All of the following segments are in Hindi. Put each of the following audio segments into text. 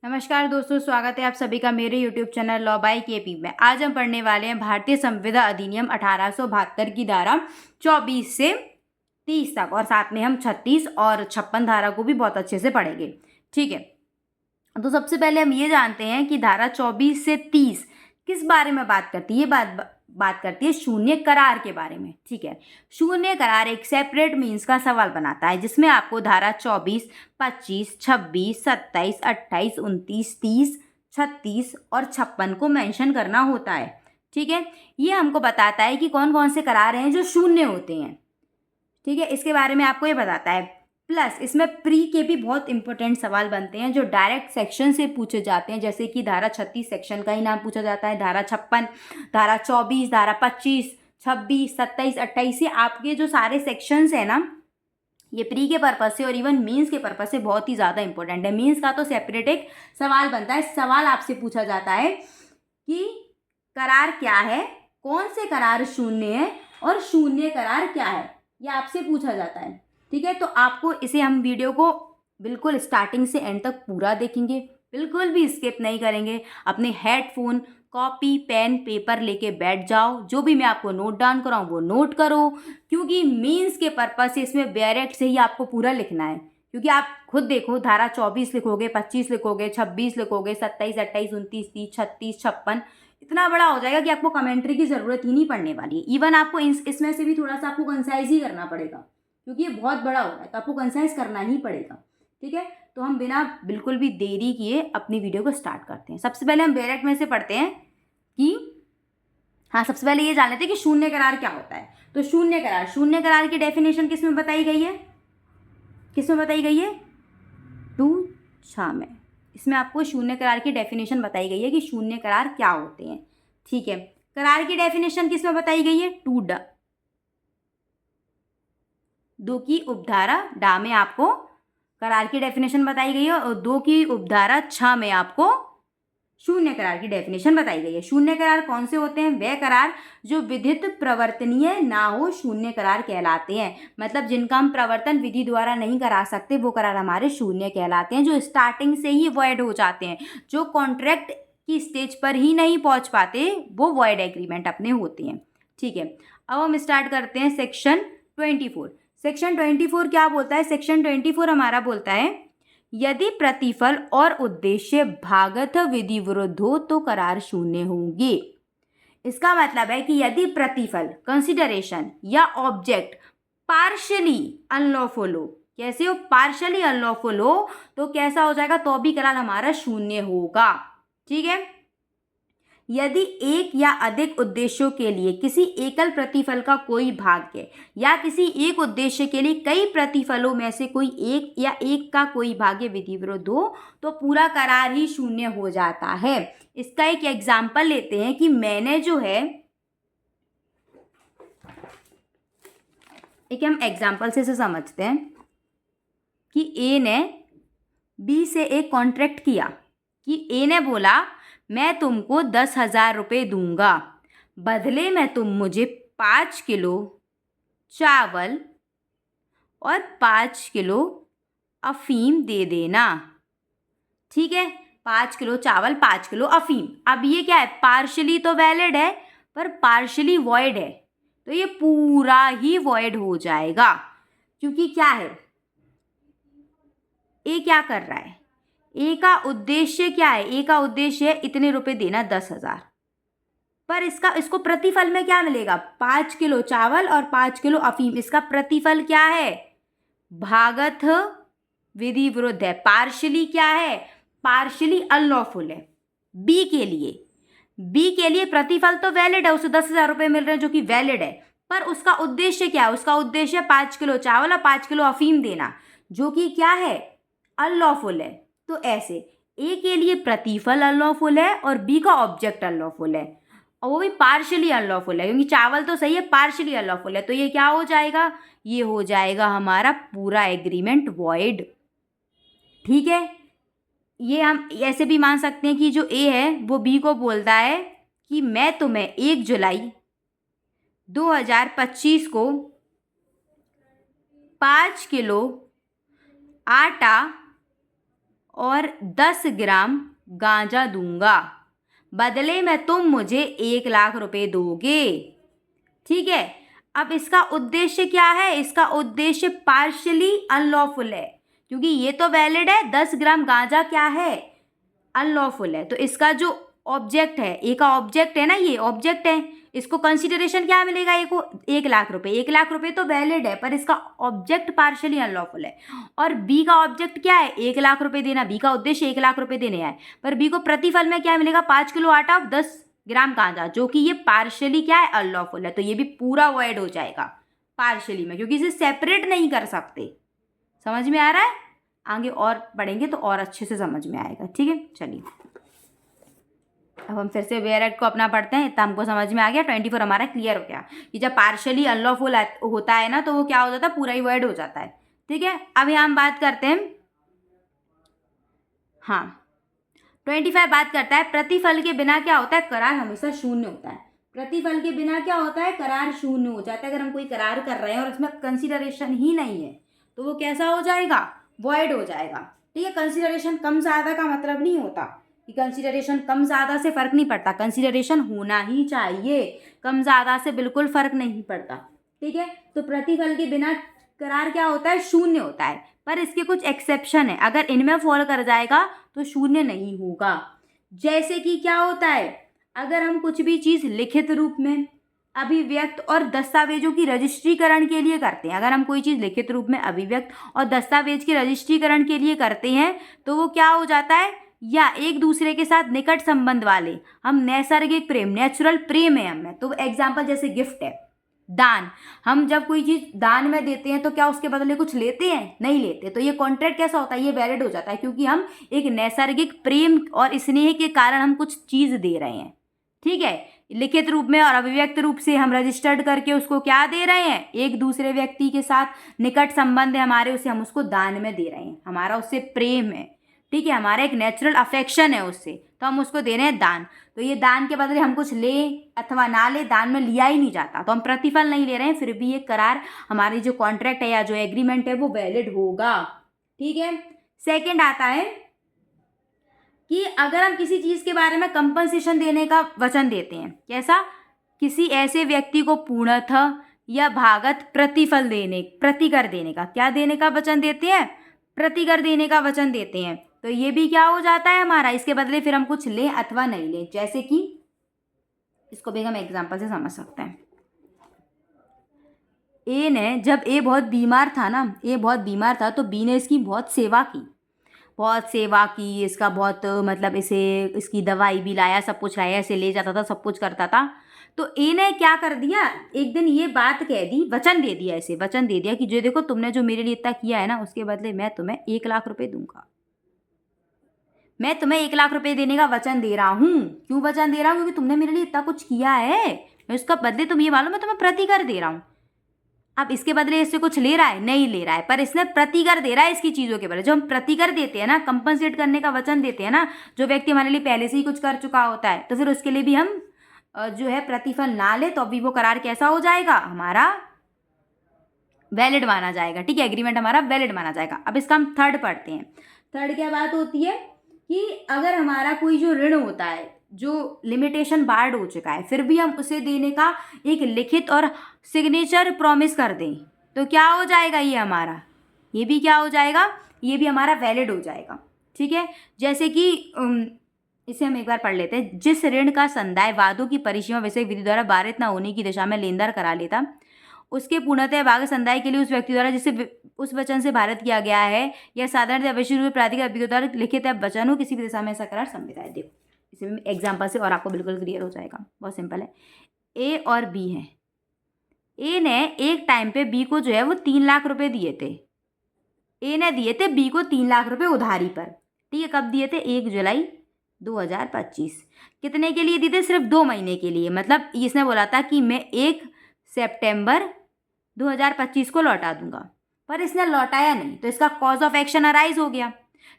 नमस्कार दोस्तों, स्वागत है आप सभी का मेरे YouTube channel law by KP में। आज हम पढ़ने वाले हैं भारतीय संविदा अधिनियम 1872 की धारा 24 से 30 तक, और साथ में हम 36 और 56 धारा को भी बहुत अच्छे से पढ़ेंगे। ठीक है, तो सबसे पहले हम ये जानते हैं कि धारा 24 से 30 किस बारे में बात करती है। ये बात करती है शून्य करार के बारे में। ठीक है, शून्य करार एक सेपरेट मीन्स का सवाल बनाता है जिसमें आपको धारा 24, 25, 26, 27, 28, 29, 30, 36 और 56 को मेंशन करना होता है। ठीक है, ये हमको बताता है कि कौन कौन से करार हैं जो शून्य होते हैं। ठीक है, इसके बारे में आपको ये बताता है। प्लस इसमें प्री के भी बहुत इंपॉर्टेंट सवाल बनते हैं जो डायरेक्ट सेक्शन से पूछे जाते हैं, जैसे कि धारा 36 सेक्शन का ही नाम पूछा जाता है, धारा 56, धारा 24, धारा 25, 26, 27, 28 से आपके जो सारे सेक्शंस हैं ना, ये प्री के पर्पज से और इवन मीन्स के पर्पज से बहुत ही ज़्यादा इंपॉर्टेंट है। मीन्स का तो सेपरेट एक सवाल बनता है। सवाल आपसे पूछा जाता है कि करार क्या है, कौन से करार शून्य है और शून्य करार क्या है, ये आपसे पूछा जाता है। ठीक है, तो आपको इसे हम वीडियो को बिल्कुल स्टार्टिंग से एंड तक पूरा देखेंगे, बिल्कुल भी स्किप नहीं करेंगे। अपने हेडफोन, कॉपी, पेन, पेपर लेके बैठ जाओ, जो भी मैं आपको नोट डाउन कराऊँ वो नोट करो, क्योंकि मीन्स के पर्पज से इसमें डायरेक्ट से ही आपको पूरा लिखना है। क्योंकि आप खुद देखो, धारा 24 लिखोगे, 25 लिखोगे, 26 लिखोगे, 27, 28, 29, 30, 36, 56 इतना बड़ा हो जाएगा कि आपको कमेंट्री की ज़रूरत ही नहीं पड़ने वाली है। इवन आपको इसमें से भी थोड़ा सा आपको कंसाइज ही करना पड़ेगा, क्योंकि ये बहुत बड़ा हो रहा है, तो आपको कंसाइज करना ही पड़ेगा। ठीक है, तो हम बिना बिल्कुल भी देरी किए अपनी वीडियो को स्टार्ट करते हैं। सबसे पहले हम डायरेक्ट में से पढ़ते हैं कि सबसे पहले ये जान लेते हैं कि शून्य करार क्या होता है। तो शून्य करार की डेफिनेशन किस में बताई गई है, टू छा में। इसमें आपको शून्य करार की डेफिनेशन बताई गई है कि शून्य करार क्या होते हैं। ठीक है, करार की डेफिनेशन किस में बताई गई है, टू ड, दो की उपधारा डा में आपको करार की डेफिनेशन बताई गई है, और दो की उपधारा छ में आपको शून्य करार की डेफिनेशन बताई गई है। शून्य करार कौन से होते हैं, वे करार जो विधित प्रवर्तनीय ना हो शून्य करार कहलाते हैं। मतलब जिनका हम प्रवर्तन विधि द्वारा नहीं करा सकते वो करार हमारे शून्य कहलाते हैं, जो स्टार्टिंग से ही वॉइड हो जाते हैं, जो कॉन्ट्रैक्ट की स्टेज पर ही नहीं पहुंच पाते, वो वॉइड एग्रीमेंट अपने होते हैं। ठीक है, अब हम स्टार्ट करते हैं सेक्शन 24। सेक्शन 24 क्या बोलता है, सेक्शन 24 हमारा बोलता है यदि प्रतिफल और उद्देश्य भागत विधि विरुद्ध हो तो करार शून्य होंगे। इसका मतलब है कि यदि प्रतिफल, कंसिडरेशन या ऑब्जेक्ट पार्शियली अनलॉफुल हो, कैसे हो, पार्शियली अनलॉफुल हो, तो कैसा हो जाएगा, तो भी करार हमारा शून्य होगा। ठीक है, यदि एक या अधिक उद्देश्यों के लिए किसी एकल प्रतिफल का कोई भाग्य या किसी एक उद्देश्य के लिए कई प्रतिफलों में से कोई एक या एक का कोई भाग्य विधि विरुद्ध हो तो पूरा करार ही शून्य हो जाता है। इसका एक एग्जाम्पल लेते हैं कि मैंने जो है, एक हम एग्जाम्पल से इसे समझते हैं कि ए ने बी से एक कॉन्ट्रैक्ट किया कि ए ने बोला मैं तुमको 10,000 रुपये दूंगा, बदले में तुम मुझे 5 किलो चावल और 5 किलो अफीम दे देना। ठीक है, 5 किलो चावल, 5 किलो अफीम। अब ये क्या है, पार्शली तो वैलिड है पर पार्शली वॉइड है, तो ये पूरा ही वॉइड हो जाएगा। क्योंकि क्या है, ए क्या कर रहा है, ए का उद्देश्य क्या है, ए का उद्देश्य है इतने रुपए देना, 10,000, पर इसको प्रतिफल में क्या मिलेगा, 5 किलो चावल और 5 किलो अफीम। इसका प्रतिफल क्या है, भागत विधि विरुद्ध है, पार्शली क्या है, पार्शली अनलॉफुल है। बी के लिए प्रतिफल तो वैलिड है, उसे 10,000 रुपये मिल रहे हैं जो कि वैलिड है, पर उसका उद्देश्य क्या है, उसका उद्देश्य 5 किलो चावल और 5 किलो अफीम देना, जो कि क्या है, अनलॉफुल है। तो ऐसे ए के लिए प्रतिफल अनलॉफुल है और बी का ऑब्जेक्ट अनलॉफुल है, और वो भी पार्शियली अनलॉफुल है, क्योंकि चावल तो सही है, पार्शियली अनलॉफुल है, तो ये क्या हो जाएगा, ये हो जाएगा हमारा पूरा एग्रीमेंट वॉइड। ठीक है, ये हम ऐसे भी मान सकते हैं कि जो ए है वो बी को बोलता है कि मैं तुम्हें 1 जुलाई 2025 को 5 किलो आटा और 10 ग्राम गांजा दूंगा, बदले में तुम मुझे 1 लाख रुपए दोगे। ठीक है, अब इसका उद्देश्य क्या है? इसका उद्देश्य पार्शली अनलॉफुल है, क्योंकि ये तो वैलिड है, 10 ग्राम गांजा क्या है? अनलॉफुल है। तो इसका जो ऑब्जेक्ट है, ए का ऑब्जेक्ट है ना, ये ऑब्जेक्ट है, इसको कंसिडरेशन क्या मिलेगा? ए को 1 लाख रुपए। 1 लाख रुपए तो वैलिड है, पर इसका ऑब्जेक्ट पार्शली अनलॉफुल है। और बी का ऑब्जेक्ट क्या है? 1 लाख रुपए देना। बी का उद्देश्य 1 लाख रुपए देने है, पर बी को प्रतिफल में क्या मिलेगा? 5 किलो आटा और 10 ग्राम गांजा, जो कि ये पार्शली क्या है? अनलॉफुल है। तो ये भी पूरा अवॉइड हो जाएगा पार्शली में, क्योंकि इसे सेपरेट नहीं कर सकते। समझ में आ रहा है? आगे और पढ़ेंगे तो और अच्छे से समझ में आएगा। ठीक है, चलिए अब हम फिर से वेयर एट को अपना पढ़ते हैं। इतना हमको समझ में आ गया। 24 हमारा क्लियर हो गया कि जब पार्शली अनलॉफुल होता है ना, तो वो क्या हो जाता है? पूरा ही वर्ड हो जाता है। ठीक है, अब यहाँ हम बात करते हैं, हाँ 25 बात करता है प्रतिफल के बिना क्या होता है? करार हमेशा शून्य होता है। प्रतिफल के बिना क्या होता है? करार शून्य हो जाता है। अगर हम कोई करार कर रहे हैं और उसमें कंसिडरेशन ही नहीं है, तो वो कैसा हो जाएगा? वॉइड हो जाएगा। ठीक है, कंसिडरेशन कम ज़्यादा का मतलब नहीं होता कि कंसिडरेशन कम ज़्यादा से फ़र्क नहीं पड़ता, कंसिडरेशन होना ही चाहिए, कम ज़्यादा से बिल्कुल फ़र्क नहीं पड़ता। ठीक है, तो प्रतिफल के बिना करार क्या होता है? शून्य होता है, पर इसके कुछ एक्सेप्शन है। अगर इनमें फॉल कर जाएगा तो शून्य नहीं होगा। जैसे कि क्या होता है? अगर हम कुछ भी चीज़ लिखित रूप में, अभिव्यक्त और दस्तावेजों की रजिस्ट्रीकरण के लिए करते हैं, अगर हम कोई चीज़ लिखित रूप में, अभिव्यक्त और दस्तावेज के रजिस्ट्रीकरण के लिए करते हैं, तो वो क्या हो जाता है? या एक दूसरे के साथ निकट संबंध वाले, हम नैसर्गिक प्रेम, नेचुरल प्रेम है हमें। तो एग्जाम्पल जैसे गिफ्ट है, दान। हम जब कोई चीज़ दान में देते हैं तो क्या उसके बदले कुछ लेते हैं? नहीं लेते। तो ये कॉन्ट्रैक्ट कैसा होता है? ये वैलिड हो जाता है, क्योंकि हम एक नैसर्गिक प्रेम और स्नेह के कारण हम कुछ चीज़ दे रहे हैं। ठीक है, लिखित रूप में और अभिव्यक्त रूप से हम रजिस्टर्ड करके उसको क्या दे रहे हैं? एक दूसरे व्यक्ति के साथ निकट संबंध है हमारे, उसे हम उसको दान में दे रहे हैं, हमारा उससे प्रेम है। ठीक है, हमारा एक नेचुरल अफेक्शन है उससे, तो हम उसको दे रहे हैं दान। तो ये दान के बदले हम कुछ ले अथवा ना ले, दान में लिया ही नहीं जाता, तो हम प्रतिफल नहीं ले रहे हैं, फिर भी ये करार, हमारी जो कॉन्ट्रैक्ट है या जो एग्रीमेंट है वो वैलिड होगा। ठीक है, सेकंड आता है कि अगर हम किसी चीज़ के बारे में कंपनसेशन देने का वचन देते हैं, कैसा? किसी ऐसे व्यक्ति को पूर्णतः या भागत प्रतिफल देने, प्रतिकर देने का, क्या देने का वचन देते हैं? प्रतिकर देने का वचन देते हैं। तो ये भी क्या हो जाता है हमारा? इसके बदले फिर हम कुछ लें अथवा नहीं लें। जैसे कि इसको भी हम एग्जाम्पल से समझ सकते हैं। ए ने, जब ए बहुत बीमार था ना, ए बहुत बीमार था, तो बी ने इसकी बहुत सेवा की, बहुत सेवा की, इसका बहुत मतलब इसे, इसकी दवाई भी लाया, सब कुछ लाया, ऐसे ले जाता था, सब कुछ करता था। तो ए ने क्या कर दिया? एक दिन ये बात कह दी, वचन दे दिया, ऐसे वचन दे दिया कि जो देखो तुमने जो मेरे लिए इतना किया है ना, उसके बदले मैं तुम्हें 1 लाख रुपए दूंगा। मैं तुम्हें 1 लाख रुपए देने का वचन दे रहा हूँ। क्यों वचन दे रहा हूँ? क्योंकि तुमने मेरे लिए इतना कुछ किया है, मैं उसका बदले, तुम ये मालूम, मैं तुम्हें प्रतिकर दे रहा हूँ। अब इसके बदले इससे कुछ ले रहा है? नहीं ले रहा है, पर इसने प्रतिकर दे रहा है इसकी चीज़ों के बदले। जो हम प्रतिकर देते हैं ना, कंपनसेट करने का वचन देते हैं ना, जो व्यक्ति हमारे लिए पहले से ही कुछ कर चुका होता है, तो फिर उसके लिए भी हम जो है प्रतिफल ना ले, तो अभी वो करार कैसा हो जाएगा? हमारा वैलिड माना जाएगा। ठीक है, एग्रीमेंट हमारा वैलिड माना जाएगा। अब इसका हम थर्ड पढ़ते हैं। थर्ड क्या बात होती है कि अगर हमारा कोई जो ऋण होता है, जो लिमिटेशन बार्ड हो चुका है, फिर भी हम उसे देने का एक लिखित और सिग्नेचर प्रॉमिस कर दें, तो क्या हो जाएगा? ये हमारा, ये भी क्या हो जाएगा? ये भी हमारा वैलिड हो जाएगा। ठीक है, जैसे कि इसे हम एक बार पढ़ लेते हैं। जिस ऋण का संदाय वादों की परिसीमा वैसे विधि द्वारा बारित न होने की दिशा में लेनदार करा लेता, उसके पूर्णतः भाग संदाय के लिए उस व्यक्ति द्वारा जिसे उस वचन से भारत किया गया है, या साधारण अवश्य रूप प्राधिकार द्वारा लिखित वचन हो, किसी भी दिशा में ऐसा करार संविदा है। देखो इसे भी एग्जाम्पल से और आपको बिल्कुल क्लियर हो जाएगा। बहुत सिंपल है। ए और बी है। ए ने एक टाइम पे बी को जो है वो 3 लाख रुपए दिए थे। ए ने दिए थे बी को 3 लाख रुपए उधारी पर। ठीक है, कब दिए थे? 1 जुलाई 2025। कितने के लिए दिए थे? सिर्फ 2 महीने के लिए। मतलब इसने बोला था कि मैं 1 सितंबर 2025 को लौटा दूंगा, पर इसने लौटाया नहीं, तो इसका कॉज ऑफ एक्शन अराइज हो गया।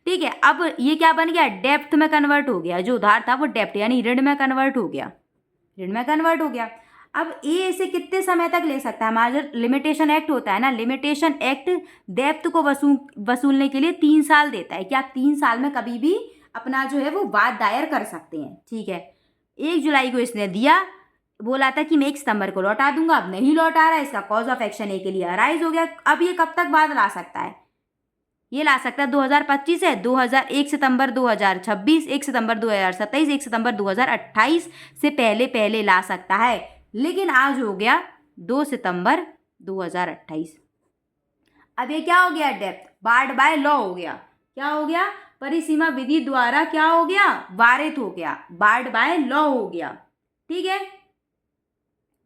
ठीक है, अब ये क्या बन गया? डेप्थ में कन्वर्ट हो गया। जो उधार था वो डेप्ट यानी ऋण में कन्वर्ट हो गया, ऋण में कन्वर्ट हो गया। अब ए इसे कितने समय तक ले सकता है? हमारा जो लिमिटेशन एक्ट होता है ना, लिमिटेशन एक्ट डेप्थ को वसूलने के लिए 3 साल देता है कि आप 3 साल में कभी भी अपना जो है वो वाद दायर कर सकते हैं। ठीक है, 1 जुलाई को इसने दिया, बोला था कि मैं 1 सितंबर को लौटा दूंगा, अब नहीं लौटा रहा है, इसका कॉज ऑफ एक्शन ए के लिए अराइज हो गया। अब ये कब तक बाद ला सकता है? ये ला सकता है 2025 है, 1 सितंबर 2026, 1 सितंबर 2027, 1 सितंबर 2028 से पहले पहले ला सकता है। लेकिन आज हो गया 2 सितंबर 2028। अब ये क्या हो गया? डेप्थ बार्ड बाय लॉ हो गया। क्या हो गया? परिसीमा विधि द्वारा क्या हो गया? वारित हो गया, बार्ड बाय लॉ हो गया। ठीक है,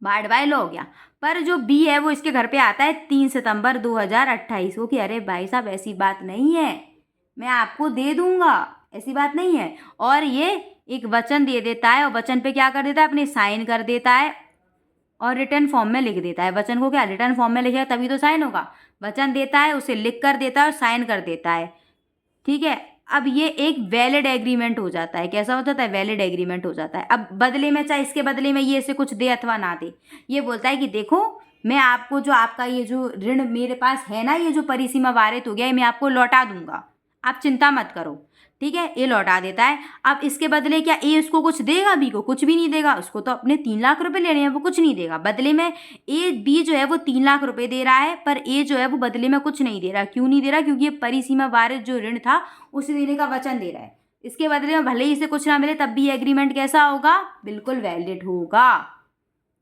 बार्ड बाय लॉ हो गया। पर जो बी है वो इसके घर पे आता है 3 सितंबर 2028 को कि अरे भाई साहब ऐसी बात नहीं है, मैं आपको दे दूंगा, ऐसी बात नहीं है। और ये एक वचन दे देता है और वचन पे क्या कर देता है? अपने साइन कर देता है और रिटर्न फॉर्म में लिख देता है। वचन को क्या रिटर्न फॉर्म में लिखेगा तभी तो साइन होगा। वचन देता है, उसे लिख कर देता है और साइन कर देता है। ठीक है, अब ये एक वैलिड एग्रीमेंट हो जाता है। कैसा हो जाता है? वैलिड एग्रीमेंट हो जाता है। अब बदले में, चाहे इसके बदले में ये इसे कुछ दे अथवा ना दे, ये बोलता है कि देखो मैं आपको जो आपका ये जो ऋण मेरे पास है ना, ये जो परिसीमा वारित हो गया है, मैं आपको लौटा दूंगा, आप चिंता मत करो। ठीक है, ये लौटा देता है। अब इसके बदले क्या ए उसको कुछ देगा? बी को कुछ भी नहीं देगा, उसको तो अपने 3 लाख रुपए लेने हैं, वो कुछ नहीं देगा। बदले में ए बी जो है वो 3 लाख रुपए दे रहा है, पर ए जो है वो बदले में कुछ नहीं दे रहा। क्यों नहीं दे रहा? क्योंकि ये परिसीमा वारित जो ऋण था उसे देने का वचन दे रहा है। इसके बदले में भले ही इसे कुछ ना मिले तब भी एग्रीमेंट कैसा होगा? बिल्कुल वैलिड होगा।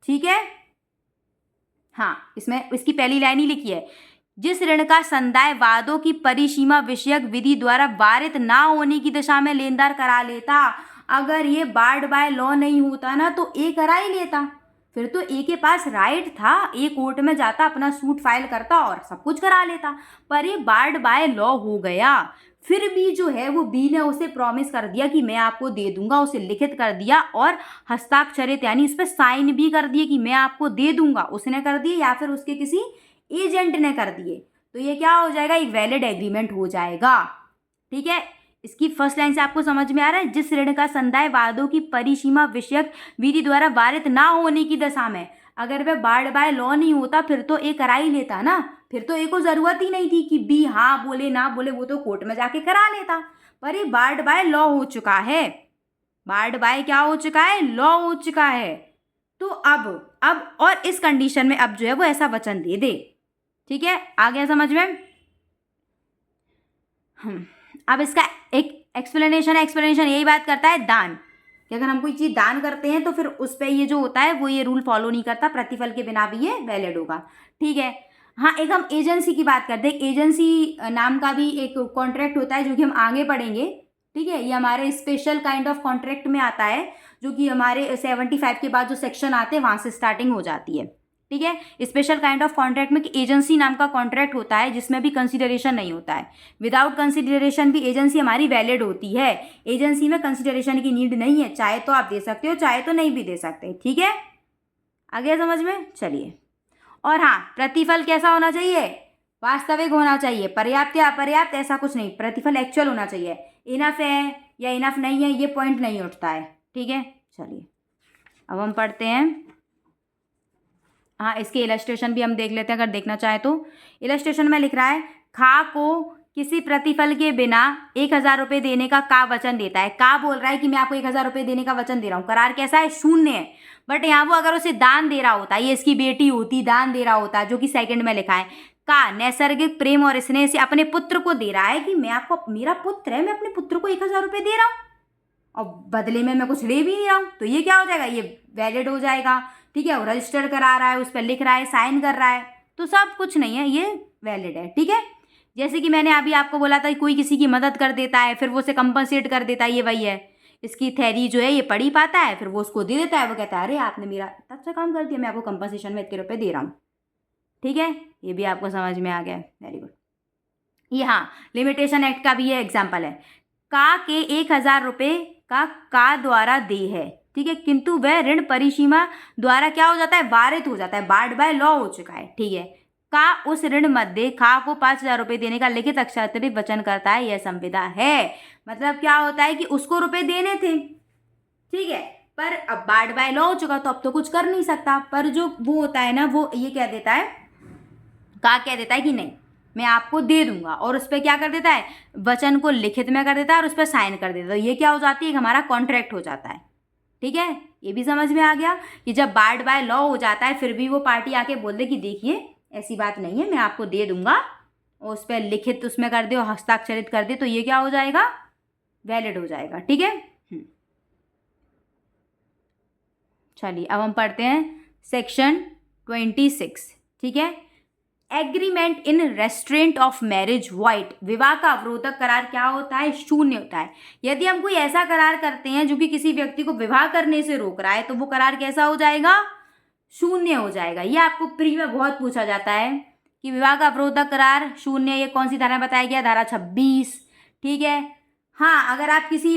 ठीक है, हाँ, इसमें इसकी पहली लाइन ही लिखी है, जिस ऋण का संदाय वादों की परिसीमा विषयक विधि द्वारा वारित ना होने की दशा में लेनदार करा लेता। अगर ये बार्ड बाय लॉ नहीं होता ना तो ए करा ही लेता, फिर तो ए के पास राइट था, ए कोर्ट में जाता, अपना सूट फाइल करता और सब कुछ करा लेता। पर ये बार्ड बाय लॉ हो गया। फिर भी जो है वो बी ने उसे प्रॉमिस कर दिया कि मैं आपको दे दूंगा, उसे लिखित कर दिया और हस्ताक्षरित यानी उस पर साइन भी कर दिए कि मैं आपको दे दूंगा, उसने कर दिए या फिर उसके किसी एजेंट ने कर दिए, तो ये क्या हो जाएगा? एक वैलिड एग्रीमेंट हो जाएगा। ठीक है, इसकी फर्स्ट लाइन से आपको समझ में आ रहा है? जिस ऋण का संदाय वादों की परिसीमा विषयक विधि द्वारा वारित ना होने की दशा में, अगर वह बार्ड बाय लॉ नहीं होता फिर तो ए करा ही लेता ना, फिर तो ए को जरूरत ही नहीं थी कि बी हाँ बोले ना बोले, वो तो कोर्ट में जाके करा लेता। पर ये बार्ड बाय लॉ हो चुका है। बार्ड बाय क्या हो चुका है? लॉ हो चुका है। तो अब और इस कंडीशन में अब जो है वो ऐसा वचन दे दे। ठीक है, आ गया समझ में? अब इसका एक एक्सप्लेनेशन है। एक्सप्लेनेशन यही बात करता है दान कि अगर हम कोई चीज़ दान करते हैं तो फिर उस पर ये जो होता है वो ये रूल फॉलो नहीं करता, प्रतिफल के बिना भी ये वैलिड होगा। ठीक है, हाँ, एक हम एजेंसी की बात करते हैं। एजेंसी नाम का भी एक कॉन्ट्रैक्ट होता है जो कि हम आगे पढ़ेंगे। ठीक है, ये हमारे स्पेशल काइंड ऑफ कॉन्ट्रैक्ट में आता है, जो कि हमारे 75 के बाद जो सेक्शन आते हैं वहाँ से स्टार्टिंग हो जाती है। ठीक है, स्पेशल काइंड ऑफ कॉन्ट्रैक्ट में कि एजेंसी नाम का कॉन्ट्रैक्ट होता है जिसमें भी कंसिडरेशन नहीं होता है। विदाउट कंसिडरेशन भी एजेंसी हमारी वैलिड होती है। एजेंसी में कंसिडरेशन की नीड नहीं है, चाहे तो आप दे सकते हो चाहे तो नहीं भी दे सकते। ठीक है, आ गया समझ में? चलिए, और हाँ, प्रतिफल कैसा होना चाहिए? वास्तविक होना चाहिए। पर्याप्त या अपर्याप्त ऐसा कुछ नहीं, प्रतिफल एक्चुअल होना चाहिए। इनफ है या इनफ नहीं है ये पॉइंट नहीं उठता है। ठीक है, चलिए अब हम पढ़ते हैं। हाँ, इसके इलस्ट्रेशन भी हम देख लेते हैं अगर देखना चाहे तो। इलस्ट्रेशन में लिख रहा है, खा को किसी प्रतिफल के बिना 1000 रुपये देने का वचन देता है। का बोल रहा है कि मैं आपको 1000 रुपये देने का वचन दे रहा हूँ। करार कैसा है? शून्य है। बट यहाँ वो अगर उसे दान दे रहा होता, ये इसकी बेटी होती, दान दे रहा होता, जो कि सेकंड में लिखा है, का नैसर्गिक प्रेम और स्नेह से अपने पुत्र को दे रहा है कि मैं आपको, मेरा पुत्र है, मैं अपने पुत्र को 1000 रुपये दे रहा हूँ और बदले में मैं कुछ ले भी नहीं रहा हूँ, तो ये क्या हो जाएगा? ये वैलिड हो जाएगा। ठीक है, वो रजिस्टर करा रहा है, उस पर लिख रहा है, साइन कर रहा है, तो सब कुछ नहीं है, ये वैलिड है। ठीक है, जैसे कि मैंने अभी आपको बोला था कोई किसी की मदद कर देता है फिर वो उसे कंपनसेट कर देता है, ये वही है। इसकी थैरी जो है ये पढ़ ही पाता है, फिर वो उसको दे देता है, वो कहता है अरे आपने मेरा इतना अच्छा काम कर दिया, मैं आपको कंपनसेशन में इतने रुपये दे रहा हूँ। ठीक है, ये भी आपको समझ में आ गया, वेरी गुड। ये हाँ, लिमिटेशन एक्ट का भी ये एग्जाम्पल है। का के 1000 रुपये का द्वारा दे है, ठीक है, किंतु वह ऋण परिसीमा द्वारा क्या हो जाता है? वारित हो जाता है, बार्ड बाय लॉ हो चुका है। ठीक है, का उस ऋण मध्य खा को 5000 रुपये देने का लिखित अक्षरांतरित वचन करता है, यह संविदा है। मतलब क्या होता है कि उसको रुपए देने थे, ठीक है, पर अब बार्ड बाय लॉ हो चुका तो अब तो कुछ कर नहीं सकता। पर जो वो होता है ना, वो ये कह देता है, कह देता है कि नहीं मैं आपको दे दूंगा, और उस पर क्या कर देता है, वचन को लिखित में कर देता है और उस पर साइन कर देता है। तो ये क्या हो जाती है, हमारा कॉन्ट्रैक्ट हो जाता है। ठीक है, ये भी समझ में आ गया कि जब बार्ड बाय लॉ हो जाता है फिर भी वो पार्टी आके बोल दे कि देखिए ऐसी बात नहीं है, मैं आपको दे दूंगा, और उस पर लिखित उसमें कर दे और हस्ताक्षरित कर दे, तो ये क्या हो जाएगा, वैलिड हो जाएगा। ठीक है, चलिए अब हम पढ़ते हैं सेक्शन 26। ठीक है, agreement in restaurant of marriage void, विवाह का अवरोधक करार क्या होता है, शून्य होता है। यदि हम कोई ऐसा करार करते हैं जो कि किसी व्यक्ति को विवाह करने से रोक रहा है तो वो करार कैसा हो जाएगा, शून्य हो जाएगा। ये आपको प्री में बहुत पूछा जाता है कि विवाह का अवरोधक करार शून्य, ये कौन सी धारा बताया गया, धारा 26। ठीक है, हाँ, अगर आप किसी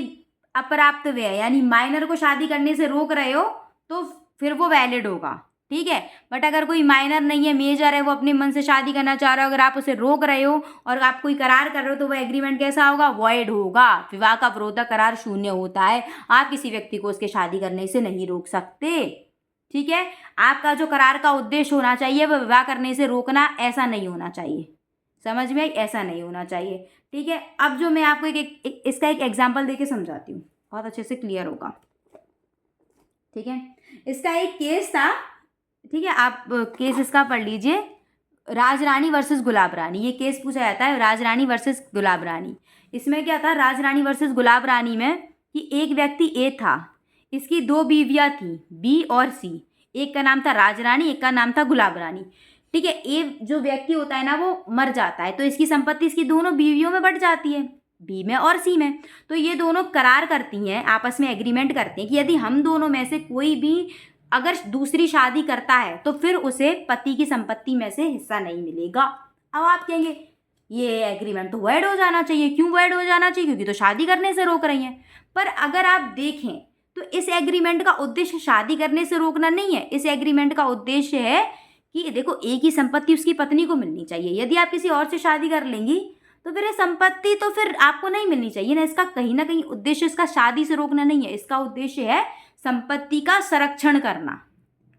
अप्राप्त व्यय यानी माइनर को शादी करने से रोक रहे हो तो फिर वो वैलिड होगा। ठीक है, बट अगर कोई माइनर नहीं है, मेजर है, वो अपने मन से शादी करना चाह रहा हो, अगर आप उसे रोक रहे हो और आप कोई करार कर रहे हो तो वो एग्रीमेंट कैसा होगा, वॉइड होगा। विवाह का अवरोधक करार शून्य होता है। आप किसी व्यक्ति को उसके शादी करने से नहीं रोक सकते। ठीक है, आपका जो करार का उद्देश्य होना चाहिए वो विवाह करने से रोकना, ऐसा नहीं होना चाहिए। समझ में, ऐसा नहीं होना चाहिए। ठीक है, अब जो मैं आपको इसका एक एग्जाम्पल देके समझाती हूँ, बहुत अच्छे से क्लियर होगा। ठीक है, इसका एक केस था। ठीक है, आप केस इसका पढ़ लीजिए, राजरानी वर्सेस गुलाब रानी। ये केस पूछा जाता है, राजरानी वर्सेस गुलाब रानी। इसमें क्या था, राजरानी वर्सेस गुलाब रानी में कि एक व्यक्ति ए था, इसकी 2 बीवियाँ थी, बी और सी। एक का नाम था राजरानी, एक का नाम था गुलाब रानी। ठीक है, ए जो व्यक्ति होता है ना वो मर जाता है तो इसकी संपत्ति इसकी दोनों बीवियों में बट जाती है, बी में और सी में। तो ये दोनों करार करती हैं, आपस में एग्रीमेंट करते हैं कि यदि हम दोनों में से कोई भी अगर दूसरी शादी करता है तो फिर उसे पति की संपत्ति में से हिस्सा नहीं मिलेगा। अब आप कहेंगे ये एग्रीमेंट तो वॉइड हो जाना चाहिए। क्यों वॉइड हो जाना चाहिए, क्योंकि तो शादी करने से रोक रही हैं। पर अगर आप देखें तो इस एग्रीमेंट का उद्देश्य शादी करने से रोकना नहीं है। इस एग्रीमेंट का उद्देश्य है कि देखो एक ही संपत्ति उसकी पत्नी को मिलनी चाहिए। यदि आप किसी और से शादी कर लेंगी तो फिर ये संपत्ति तो फिर आपको नहीं मिलनी चाहिए ना। इसका कहीं ना कहीं उद्देश्य इसका शादी से रोकना नहीं है, इसका उद्देश्य है संपत्ति का संरक्षण करना।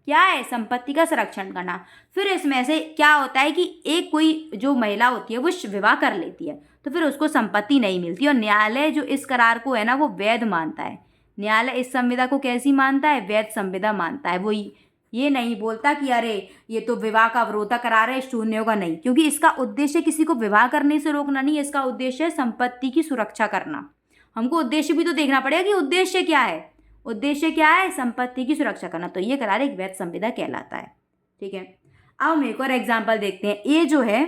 क्या है, संपत्ति का संरक्षण करना। फिर इसमें से क्या होता है कि एक कोई जो महिला होती है वो विवाह कर लेती है तो फिर उसको संपत्ति नहीं मिलती, और न्यायालय जो इस करार को है ना वो वैध मानता है। न्यायालय इस संविदा को कैसी मानता है, वैध संविदा मानता है। वो ये नहीं बोलता कि अरे ये तो विवाह का अवरोधक करार है, शून्य होगा, नहीं, क्योंकि इसका उद्देश्य किसी को विवाह करने से रोकना नहीं है, इसका उद्देश्य है संपत्ति की सुरक्षा करना। हमको उद्देश्य भी तो देखना पड़ेगा कि उद्देश्य क्या है। उद्देश्य क्या है, संपत्ति की सुरक्षा करना। तो ये करार एक वैध संविदा कहलाता है। ठीक है, अब हम एक और एग्जाम्पल देखते हैं। ए जो है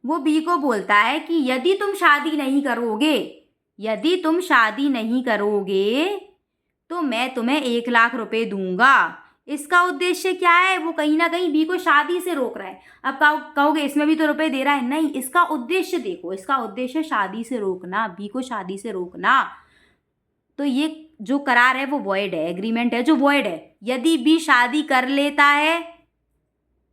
वो बी को बोलता है कि यदि तुम शादी नहीं करोगे तो मैं तुम्हें 1 लाख रुपए दूंगा। इसका उद्देश्य क्या है, वो कहीं ना कहीं बी को शादी से रोक रहा है। अब कहोगे इसमें भी तो रुपए दे रहा है, नहीं, इसका उद्देश्य देखो, इसका उद्देश्य शादी से रोकना, बी को शादी से रोकना। तो ये जो करार है वो वॉइड है, एग्रीमेंट है जो वॉइड है। यदि बी शादी कर लेता है,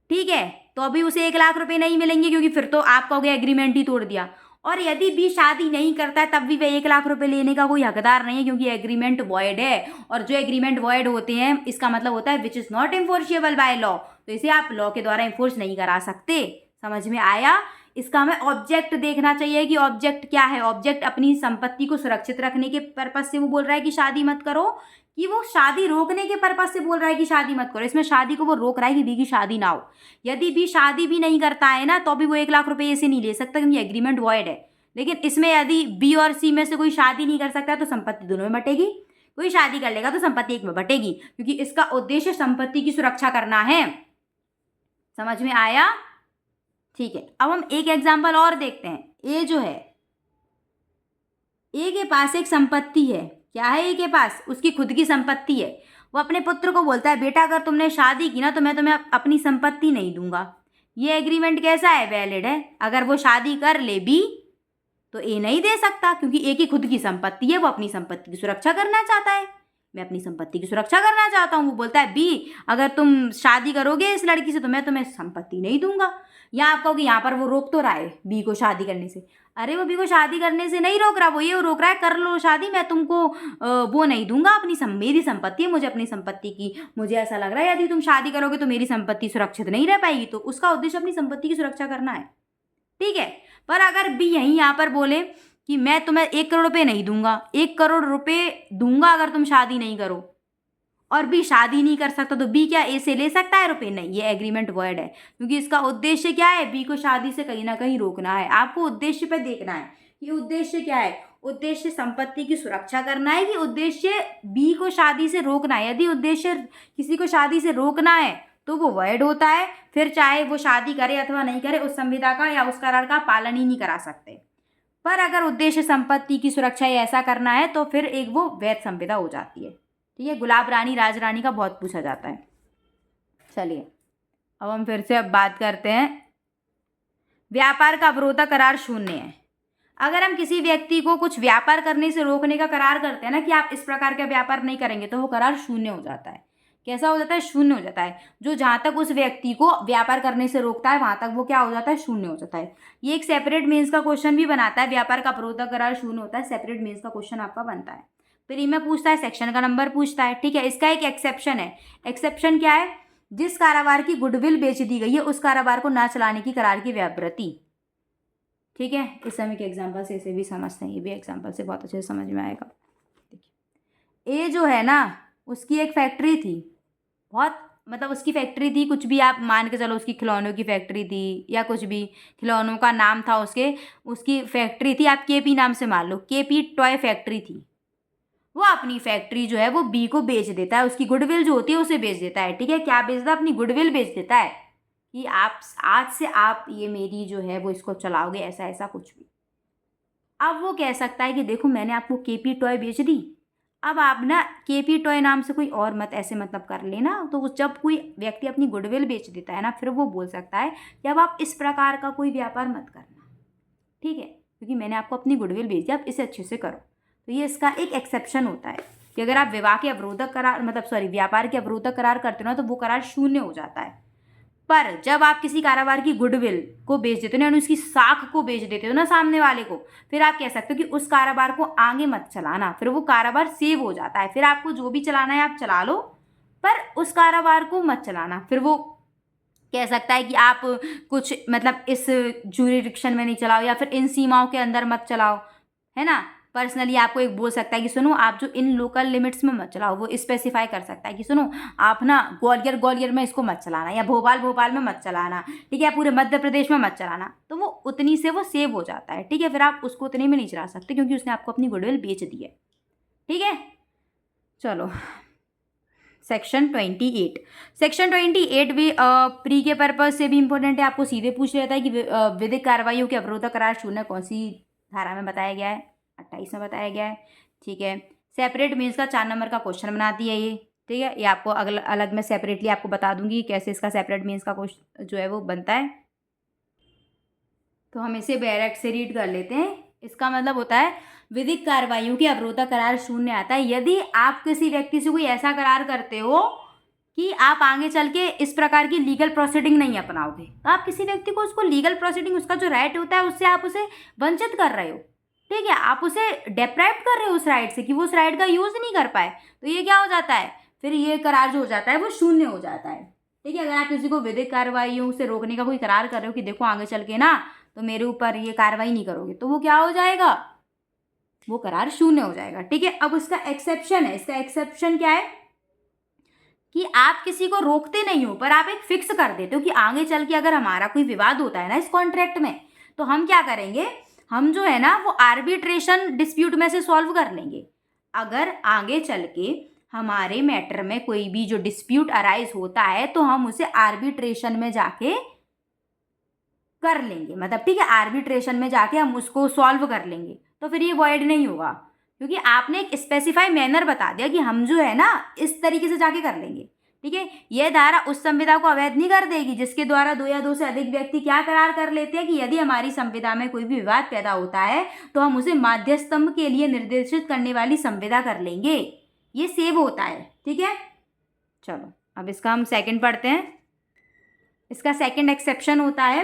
ठीक है, तो अभी उसे 1 लाख रुपए नहीं मिलेंगे, क्योंकि फिर तो आप कहोगे एग्रीमेंट ही तोड़ दिया। और यदि बी शादी नहीं करता है तब भी वह 1 लाख रुपए लेने का कोई हकदार नहीं है, क्योंकि एग्रीमेंट वॉइड है। और जो एग्रीमेंट वॉइड होते हैं इसका मतलब होता है which is not enforceable by law, तो इसे आप लॉ के द्वारा इन्फोर्स नहीं करा सकते। समझ में आया। इसका हमें ऑब्जेक्ट देखना चाहिए कि ऑब्जेक्ट क्या है। ऑब्जेक्ट अपनी संपत्ति को सुरक्षित रखने के पर्पज से वो बोल रहा है कि शादी मत करो, कि वो शादी रोकने के पर्पज से बोल रहा है कि शादी मत करो। इसमें शादी को वो रोक रहा है कि बी की शादी ना हो। यदि बी शादी भी नहीं करता है ना तो भी वो 1 लाख रुपए ऐसे नहीं ले सकता, क्योंकि एग्रीमेंट वॉइड है। लेकिन इसमें यदि बी और सी में से कोई शादी नहीं कर सकता तो संपत्ति दोनों में बटेगी। कोई शादी कर लेगा तो संपत्ति एक में बटेगी, क्योंकि इसका उद्देश्य संपत्ति की सुरक्षा करना है। समझ में आया। ठीक है, अब हम एक एग्जाम्पल और देखते हैं। ए जो है, ए के पास एक संपत्ति है। क्या है ए के पास, उसकी खुद की संपत्ति है। वो अपने पुत्र को बोलता है बेटा अगर तुमने शादी की ना तो मैं तुम्हें अपनी संपत्ति नहीं दूंगा। ये एग्रीमेंट कैसा है, वैलिड है। अगर वो शादी कर ले बी तो ए नहीं दे सकता, क्योंकि ए की खुद की संपत्ति है, वो अपनी संपत्ति की सुरक्षा करना चाहता है। मैं अपनी संपत्ति की सुरक्षा करना चाहता हूँ। वो बोलता है बी, अगर तुम शादी करोगे इस लड़की से तो मैं तुम्हें संपत्ति नहीं दूंगा। या आप कहोगे यहाँ पर वो रोक तो रहा है बी को शादी करने से। अरे वो बी को शादी करने से नहीं रोक रहा, वो ये रोक रहा है कर लो शादी, मैं तुमको वो नहीं दूंगा, मेरी संपत्ति है, मुझे अपनी संपत्ति की, मुझे ऐसा लग रहा है यदि तुम शादी करोगे तो मेरी संपत्ति सुरक्षित नहीं रह पाएगी। तो उसका उद्देश्य अपनी संपत्ति की सुरक्षा करना है, ठीक है। पर अगर बी यहीं यहाँ पर बोले कि मैं तुम्हें 1 करोड़ रुपए नहीं दूंगा, 1 करोड़ रुपए दूंगा अगर तुम शादी नहीं करो, और बी शादी नहीं कर सकता, तो बी क्या ए से ले सकता है रुपए? नहीं, ये एग्रीमेंट वर्ड है, क्योंकि इसका उद्देश्य क्या है, बी को शादी से कहीं ना कहीं रोकना है। आपको उद्देश्य पे देखना है कि उद्देश्य क्या है। उद्देश्य संपत्ति की सुरक्षा करना है कि उद्देश्य बी को शादी से रोकना है। यदि उद्देश्य किसी को शादी से रोकना है तो वो वर्ड होता है, फिर चाहे वो शादी करे अथवा नहीं करे उस संविदा का या उस करार का पालन ही नहीं करा सकते। पर अगर उद्देश्य संपत्ति की सुरक्षा या ऐसा करना है तो फिर एक वो वैध संविदा हो जाती है, ठीक है। गुलाब रानी राज रानी का बहुत पूछा जाता है। चलिए अब हम फिर से अब बात करते हैं, व्यापार का अवरोधक करार शून्य है। अगर हम किसी व्यक्ति को कुछ व्यापार करने से रोकने का करार करते हैं ना कि आप इस प्रकार का व्यापार नहीं करेंगे, तो वो करार शून्य हो जाता है। कैसा हो जाता है? शून्य हो जाता है। जो जहाँ तक उस व्यक्ति को व्यापार करने से रोकता है वहां तक वो क्या हो जाता है? शून्य हो जाता है। ये एक सेपरेट मीन्स का क्वेश्चन भी बनाता है, व्यापार का अवरोधक करार शून्य होता है, सेपरेट मीन्स का क्वेश्चन आपका बनता है। प्री में पूछता है, सेक्शन का नंबर पूछता है, ठीक है। इसका एक एक्सेप्शन है। एक्सेप्शन क्या है? जिस कारोबार की गुडविल बेच दी गई है उस कारोबार को ना चलाने की करार की व्यावृत्ति, ठीक है। इस समय के एग्जाम्पल से इसे भी समझते हैं, ये भी एग्जाम्पल से बहुत अच्छे से समझ में आएगा। देखिए ए जो है ना उसकी एक फैक्ट्री थी, बहुत मतलब उसकी फैक्ट्री थी, कुछ भी आप मान के चलो, उसकी खिलौनों की फैक्ट्री थी या कुछ भी खिलौनों का नाम था उसकी फैक्ट्री थी, आप केपी नाम से मान लो, केपी टॉय फैक्ट्री थी। वो अपनी फैक्ट्री जो है वो बी को बेच देता है, उसकी गुडविल जो होती है उसे बेच देता है, ठीक है। क्या बेचता है? अपनी गुडविल बेच देता है कि आप आज से आप ये मेरी जो है वो इसको चलाओगे, ऐसा ऐसा कुछ भी। अब वो कह सकता है कि देखो मैंने आपको केपी टॉय बेच दी, अब आप ना केपी टॉय नाम से कोई और मत ऐसे मतलब कर लेना। तो जब कोई व्यक्ति अपनी गुडविल बेच देता है ना, फिर वो बोल सकता है कि अब आप इस प्रकार का कोई व्यापार मत करना, ठीक है, क्योंकि मैंने आपको अपनी गुडविल बेच दी, आप इसे अच्छे से करो। तो ये इसका एक एक्सेप्शन होता है कि अगर आप विवाह के अवरोधक करार व्यापार के अवरोधक करार करते हो ना तो वो करार शून्य हो जाता है। पर जब आप किसी कारोबार की गुडविल को बेच देते हो ना, यानी उसकी साख को बेच देते हो ना सामने वाले को, फिर आप कह सकते हो कि उस कारोबार को आगे मत चलाना, फिर वो कारोबार सेव हो जाता है। फिर आपको जो भी चलाना है आप चला लो, पर उस कारोबार को मत चलाना। फिर वो कह सकता है कि आप कुछ मतलब इस ज्यूरिडिक्शन में नहीं चलाओ या फिर इन सीमाओं के अंदर मत चलाओ, है ना। पर्सनली आपको एक बोल सकता है कि सुनो आप जो इन लोकल लिमिट्स में मत चलाओ, वो स्पेसिफाई कर सकता है कि सुनो आप ना ग्वालियर में इसको मत चलाना, या भोपाल में मत चलाना, ठीक है, पूरे मध्य प्रदेश में मत चलाना। तो वो उतनी से वो सेव हो जाता है, ठीक है। फिर आप उसको उतने में नहीं चला सकते क्योंकि उसने आपको अपनी गुडविल बेच दी है, ठीक है। चलो सेक्शन 28। सेक्शन 28 भी प्री के पर्पज से भी इंपॉर्टेंट है, आपको सीधे पूछ लेता है कि विधिक कार्रवाइयों के अवरोधक करार शून्य कौन सी धारा में बताया गया है? 28 में बताया गया है, ठीक है। सेपरेट मीन्स का 4 नंबर का क्वेश्चन बनाती है ये, ठीक है। ये आपको अलग में सेपरेटली आपको बता दूंगी कैसे इसका सेपरेट मीन्स का क्वेश्चन जो है वो बनता है। तो हम इसे डायरेक्ट से रीड कर लेते हैं। इसका मतलब होता है विधिक कार्रवाइयों की अवरोधक करार शून्य आता है यदि आप किसी व्यक्ति से कोई ऐसा करार करते हो कि आप आगे चल के इस प्रकार की लीगल प्रोसीडिंग नहीं अपनाओगे। तो आप किसी व्यक्ति को उसको लीगल प्रोसीडिंग, उसका जो राइट होता है उससे आप उसे वंचित कर रहे हो, ठीक है, आप उसे डेप्राइव कर रहे हो उस राइट से कि वो उस राइट का यूज नहीं कर पाए। तो ये क्या हो जाता है? फिर ये करार जो हो जाता है वो शून्य हो जाता है, ठीक है। अगर आप किसी को विधिक कार्रवाइयों से रोकने का कोई करार कर रहे हो कि देखो आगे चल के ना तो मेरे ऊपर ये कार्रवाई नहीं करोगे, तो वो क्या हो जाएगा? वो करार शून्य हो जाएगा, ठीक है। अब उसका एक्सेप्शन है। इसका एक्सेप्शन क्या है कि आप किसी को रोकते नहीं हो पर आप एक फिक्स कर देते हो कि आगे चल के अगर हमारा कोई विवाद होता है ना इस कॉन्ट्रैक्ट में, तो हम क्या करेंगे, हम जो है ना वो आर्बिट्रेशन डिस्प्यूट में से सॉल्व कर लेंगे। अगर आगे चल के हमारे मैटर में कोई भी जो डिस्प्यूट अराइज होता है तो हम उसे आर्बिट्रेशन में जाके कर लेंगे, मतलब ठीक है, आर्बिट्रेशन में जाके हम उसको सॉल्व कर लेंगे। तो फिर ये वॉइड नहीं होगा क्योंकि आपने एक स्पेसिफाई मैनर बता दिया कि हम जो है ना इस तरीके से जाके कर लेंगे, ठीक है। यह धारा उस संविदा को अवैध नहीं कर देगी जिसके द्वारा 2 या 2 से अधिक व्यक्ति क्या करार कर लेते हैं कि यदि हमारी संविदा में कोई भी विवाद पैदा होता है तो हम उसे मध्यस्थम के लिए निर्देशित करने वाली संविदा कर लेंगे, ये सेव होता है, ठीक है। चलो अब इसका हम सेकंड पढ़ते हैं। इसका सेकंड एक्सेप्शन होता है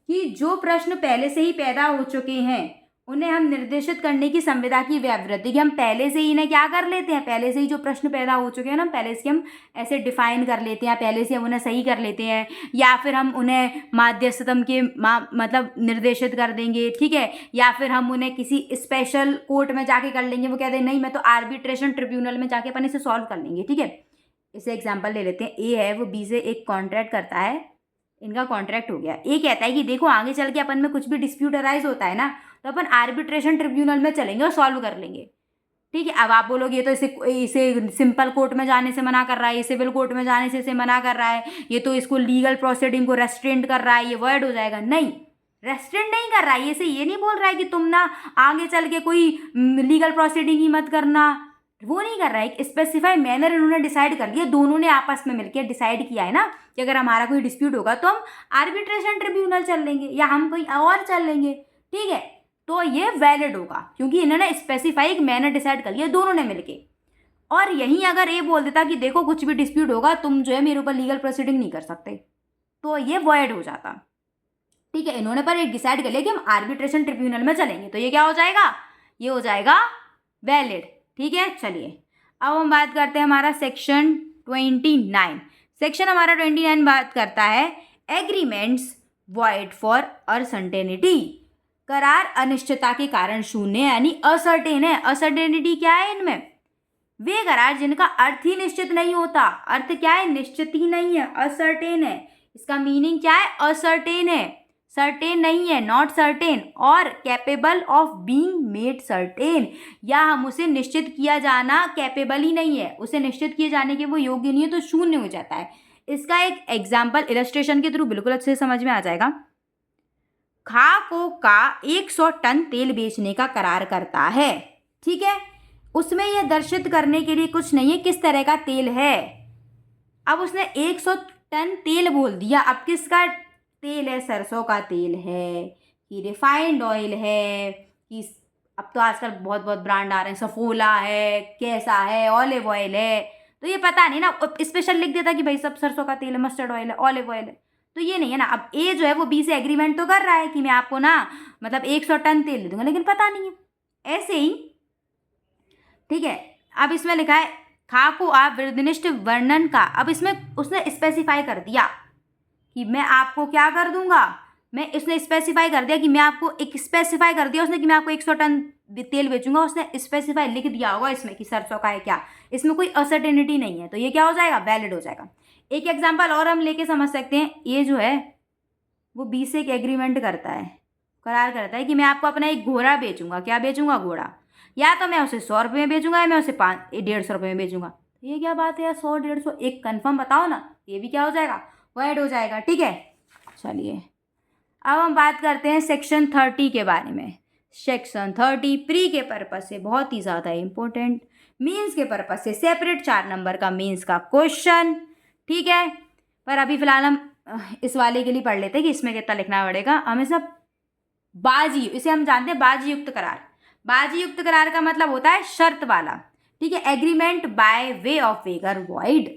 कि जो प्रश्न पहले से ही पैदा हो चुके हैं उन्हें हम निर्देशित करने की संविदा की व्यावृत्ति, कि हम पहले से ही इन्हें क्या कर लेते हैं, पहले से ही जो प्रश्न पैदा हो चुके हैं ना, पहले से हम ऐसे डिफाइन कर लेते हैं, पहले से हम उन्हें सही कर लेते हैं, या फिर हम उन्हें मध्यस्थतम के मतलब निर्देशित कर देंगे, ठीक है, या फिर हम उन्हें किसी स्पेशल कोर्ट में जाके कर लेंगे। वो कहते हैं नहीं, मैं तो आर्बिट्रेशन ट्रिब्यूनल में जाके अपन इसे सॉल्व कर लेंगे, ठीक है। इसे एग्जाम्पल ले लेते हैं। ए है, वो बी से एक कॉन्ट्रैक्ट करता है, इनका कॉन्ट्रैक्ट हो गया। ए कहता है कि देखो आगे चल के अपन में कुछ भी डिस्प्यूट अराइज होता है ना, तो अपन आर्बिट्रेशन ट्रिब्यूनल में चलेंगे और सॉल्व कर लेंगे, ठीक है। अब आप बोलोगे ये तो इसे सिंपल कोर्ट में जाने से मना कर रहा है, ये सिविल कोर्ट में जाने से इसे मना कर रहा है, ये तो इसको लीगल प्रोसीडिंग को रेस्ट्रेंट कर रहा है, ये वर्ड हो जाएगा। नहीं, रेस्ट्रेंट नहीं कर रहा है, ये नहीं बोल रहा है कि तुम ना आगे चल के कोई लीगल प्रोसीडिंग ही मत करना, वो नहीं कर रहा है। एक स्पेसिफाई मैनर इन्होंने डिसाइड कर लिया, दोनों ने आपस में मिलकर डिसाइड किया है ना कि अगर हमारा कोई डिस्प्यूट होगा तो हम आर्बिट्रेशन ट्रिब्यूनल चल लेंगे या हम कोई और चल लेंगे, ठीक है। तो ये वैलिड होगा क्योंकि इन्होंने स्पेसिफाई एक मैनर डिसाइड कर लिया दोनों ने मिलके। और यहीं अगर ये बोल देता कि देखो कुछ भी डिस्प्यूट होगा तुम जो है मेरे ऊपर लीगल प्रोसीडिंग नहीं कर सकते, तो ये वॉइड हो जाता, ठीक है। इन्होंने पर एक डिसाइड कर लिया कि हम आर्बिट्रेशन ट्रिब्यूनल में चलेंगे, तो ये क्या हो जाएगा, ये हो जाएगा वैलिड, ठीक है। चलिए अब हम बात करते हैं हमारा सेक्शन 29। सेक्शन हमारा 29 बात करता है एग्रीमेंट्स वॉइड फॉर अनसर्टेनिटी। करार अनिश्चितता के कारण शून्य यानी असर्टेन है। असर्टेनिटी क्या है इनमें, वे करार जिनका अर्थ ही निश्चित नहीं होता। अर्थ क्या है, निश्चित ही नहीं है, असर्टेन है। इसका मीनिंग क्या है, असर्टेन है, सर्टेन नहीं है, नॉट सर्टेन। और capable of being made certain, या हम उसे निश्चित किया जाना कैपेबल ही नहीं है, उसे निश्चित किए जाने के वो योग्य नहीं है, तो शून्य हो जाता है। इसका एक एग्जाम्पल इलस्ट्रेशन के थ्रू बिल्कुल अच्छे से समझ में आ जाएगा। खाको का 100 टन तेल बेचने का करार करता है, ठीक है। उसमें यह दर्शित करने के लिए कुछ नहीं है किस तरह का तेल है। अब उसने 100 टन तेल बोल दिया। अब किसका तेल है, सरसों का तेल है कि रिफाइंड ऑयल है कि अब तो आजकल बहुत बहुत ब्रांड आ रहे हैं, सफोला है, कैसा है, ऑलिव ऑयल है, तो ये पता नहीं ना, स्पेशल लिख देता कि भाई सब सरसों का तेल है, मस्टर्ड ऑयल है, ऑलिव ऑयल है, तो ये नहीं है ना। अब ए जो है वो बी से एग्रीमेंट तो कर रहा है कि मैं आपको ना मतलब 100 टन तेल दे दूंगा, लेकिन पता नहीं है, ऐसे ही, ठीक है। अब इसमें लिखा है खाको आप विनिर्दिष्ट वर्णन का। अब इसमें उसने स्पेसिफाई कर दिया कि मैं आपको क्या कर दूंगा, उसने स्पेसिफाई कर दिया कि मैं आपको एक स्पेसिफाई कर दिया उसने कि मैं आपको 100 टन तेल बेचूंगा। उसने स्पेसिफाई लिख दिया होगा इसमें कि सरसों का है क्या, इसमें कोई असर्टेनिटी नहीं है, तो ये क्या हो जाएगा, वैलिड हो जाएगा। एक एग्जांपल और हम लेके समझ सकते हैं। ये जो है वो बी से एक एग्रीमेंट करता है, करार करता है कि मैं आपको अपना एक घोड़ा बेचूंगा। क्या बेचूंगा, घोड़ा, या तो मैं उसे 100 रुपये में बेचूंगा या मैं उसे 150 रुपये में बेचूंगा। ये क्या बात है यार, 100 150 एक कन्फर्म बताओ ना, ये भी क्या हो जाएगा, वॉइड हो जाएगा, ठीक है। चलिए अब हम बात करते हैं सेक्शन 30 के बारे में। सेक्शन 30 प्री के पर्पस से बहुत ही ज़्यादा इंपॉर्टेंट, मीन्स के पर्पस से सेपरेट 4 नंबर का मीन्स का क्वेश्चन, ठीक है। पर अभी फिलहाल हम इस वाले के लिए पढ़ लेते हैं कि इसमें कितना लिखना पड़ेगा हमें सब। बाजी, इसे हम जानते हैं बाजी युक्त करार। बाजी युक्त करार का मतलब होता है शर्त वाला, ठीक है। Agreement by way of wager void,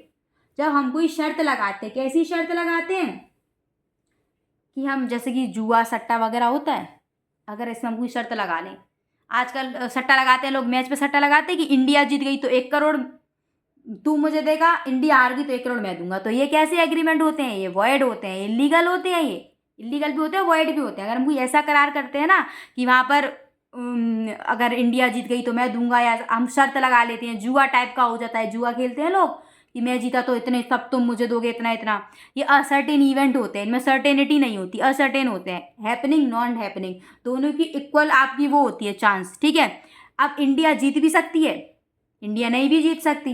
जब हम कोई शर्त लगाते हैं, कैसी शर्त लगाते हैं कि हम जैसे कि जुआ सट्टा वगैरह होता है, अगर इसमें हम कोई शर्त लगा लें, आजकल सट्टा लगाते हैं लोग, मैच पे सट्टा लगाते हैं कि इंडिया जीत गई तो 1 करोड़ तू मुझे देगा, इंडिया हार गई तो 1 करोड़ मैं दूंगा, तो ये कैसे एग्रीमेंट होते हैं, ये वॉइड होते हैं, इलीगल होते हैं, ये इलीगल भी होते हैं, वॉइड भी होते हैं। अगर हम कोई ऐसा करार करते हैं ना कि वहाँ पर अगर इंडिया जीत गई तो मैं दूंगा, या हम शर्त लगा लेते हैं, जुआ टाइप का हो जाता है, जुआ खेलते हैं लोग कि मैं जीता तो इतने, तब तुम मुझे दोगे इतना इतना, ये असर्टेन इवेंट होते हैं, इनमें सर्टेनिटी नहीं होती, असर्टेन होते हैं, हैपनिंग नॉन हैपनिंग दोनों की इक्वल आपकी वो होती है चांस, ठीक है। अब इंडिया जीत भी सकती है, इंडिया नहीं भी जीत सकती,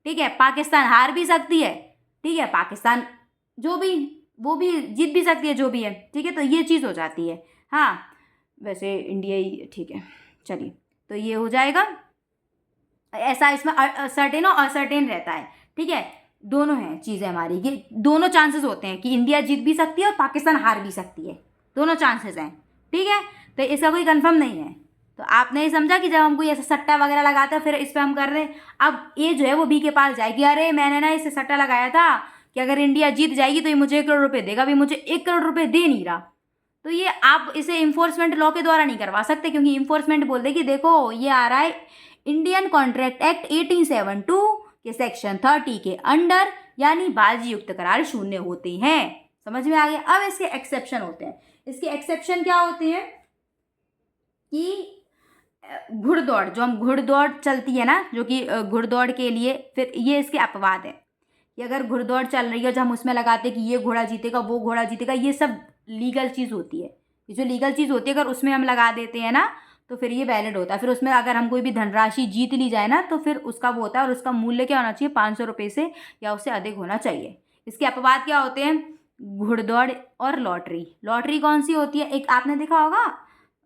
ठीक है। पाकिस्तान हार भी सकती है, ठीक है, पाकिस्तान जो भी वो भी जीत भी सकती है, जो भी है, ठीक है। तो ये चीज़ हो जाती है, हाँ वैसे इंडिया ही ठीक है। चलिए तो ये हो जाएगा ऐसा, इसमें सर्टेन और असर्टेन रहता है, ठीक है। दोनों हैं चीज़ें हमारी, ये दोनों चांसेस होते हैं कि इंडिया जीत भी सकती है और पाकिस्तान हार भी सकती है, दोनों चांसेस हैं, ठीक है। तो इसका कोई कंफर्म नहीं है, तो आपने ये समझा कि जब हम कोई ऐसा सट्टा वगैरह लगाते हैं फिर इस पर हम कर रहे हैं, अब ए जो है वो बी के पास जाएगी, अरे मैंने ना इसे सट्टा लगाया था कि अगर इंडिया जीत जाएगी तो ये मुझे 1 करोड़ रुपए देगा, अभी मुझे 1 करोड़ रुपए दे नहीं रहा। तो ये आप इसे इन्फोर्समेंट लॉ के द्वारा नहीं करवा सकते, क्योंकि इन्फोर्समेंट बोल दे कि देखो ये आ रहा है इंडियन कॉन्ट्रैक्ट एक्ट 1872 के सेक्शन 30 के अंडर, यानी बाजी युक्त करार शून्य होते हैं। समझ में आ गया। अब इसके एक्सेप्शन होते हैं। इसके एक्सेप्शन क्या होते हैं कि घुड़दौड़, जो हम घुड़दौड़ चलती है ना, जो कि घुड़दौड़ के लिए, फिर ये इसके अपवाद है कि अगर घुड़दौड़ चल रही है जो हम उसमें लगाते हैं कि ये घोड़ा जीतेगा वो घोड़ा जीतेगा, ये सब लीगल चीज़ होती है। ये जो लीगल चीज़ होती है अगर उसमें हम लगा देते हैं ना तो फिर ये वैलिड होता है। फिर उसमें अगर हम कोई भी धनराशि जीत ली जाए ना तो फिर उसका वो होता है, और उसका मूल्य क्या होना चाहिए, 500 रुपये से या उससे अधिक होना चाहिए। इसके अपवाद क्या होते हैं, घुड़दौड़ और लॉटरी। लॉटरी कौन सी होती है, एक आपने देखा होगा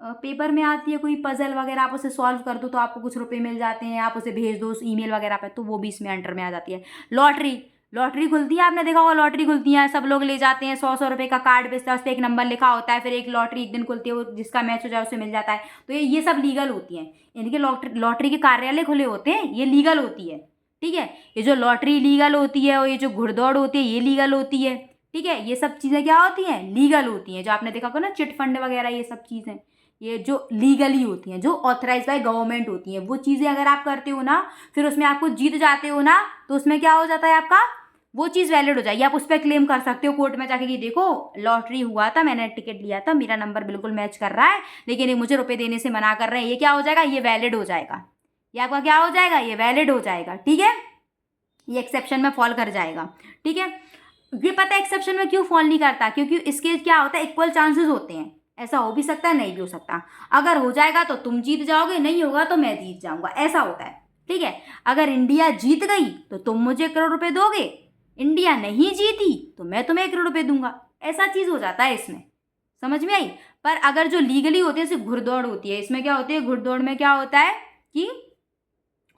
पेपर में आती है कोई पजल वगैरह, आप उसे सॉल्व कर दो तो आपको कुछ रुपए मिल जाते हैं, आप उसे भेज दो उस ईमेल वगैरह पे, तो वो भी इसमें अंडर में आ जाती है। लॉटरी, लॉटरी खुलती है, आपने देखा होगा लॉटरी खुलती है, सब लोग ले जाते हैं, 100 रुपये का कार्ड बेचता है, उस पर एक नंबर लिखा होता है, फिर एक लॉटरी एक दिन खुलती है, वो जिसका मैच हो जाए उसे मिल जाता है। तो ये सब लीगल होती हैं। इनके लॉटरी के कार्यालय खुले होते हैं, ये लीगल होती है। ठीक है, ये जो लॉटरी लीगल होती है और ये जो घुड़दौड़ होती है ये लीगल होती है। ठीक है, ये सब चीज़ें क्या होती हैं, लीगल होती हैं। जो आपने देखा होगा ना चिट फंड वगैरह, ये सब चीज़ें ये जो लीगली होती हैं, जो ऑथराइज बाय गवर्नमेंट होती हैं, वो चीज़ें अगर आप करते हो ना, फिर उसमें आपको जीत जाते हो ना, तो उसमें क्या हो जाता है, आपका वो चीज़ वैलिड हो जाएगी। आप उस पर क्लेम कर सकते हो कोर्ट में जाके कि देखो लॉटरी हुआ था, मैंने टिकट लिया था, मेरा नंबर बिल्कुल मैच कर रहा है, लेकिन ये मुझे रुपए देने से मना कर रहे हैं। ये क्या हो जाएगा, ये वैलिड हो जाएगा। ये आपका क्या हो जाएगा, ये वैलिड हो जाएगा। ठीक है, ये एक्सेप्शन में फॉल कर जाएगा। ठीक है, ये पता है एक्सेप्शन में क्यों फॉल नहीं करता, क्योंकि इसके क्या होता है, इक्वल चांसेस होते हैं। ऐसा हो भी सकता है, नहीं भी हो सकता। अगर हो जाएगा तो तुम जीत जाओगे, नहीं होगा तो मैं जीत जाऊंगा, ऐसा होता है। ठीक है, अगर इंडिया जीत गई तो तुम मुझे 1 करोड़ रुपए दोगे, इंडिया नहीं जीती तो मैं तुम्हें 1 करोड़ रुपए दूंगा, ऐसा चीज हो जाता है इसमें। समझ में आई। पर अगर जो लीगली होती है जैसे घुड़दौड़ होती है, इसमें क्या होती है, घुड़दौड़ में क्या होता है कि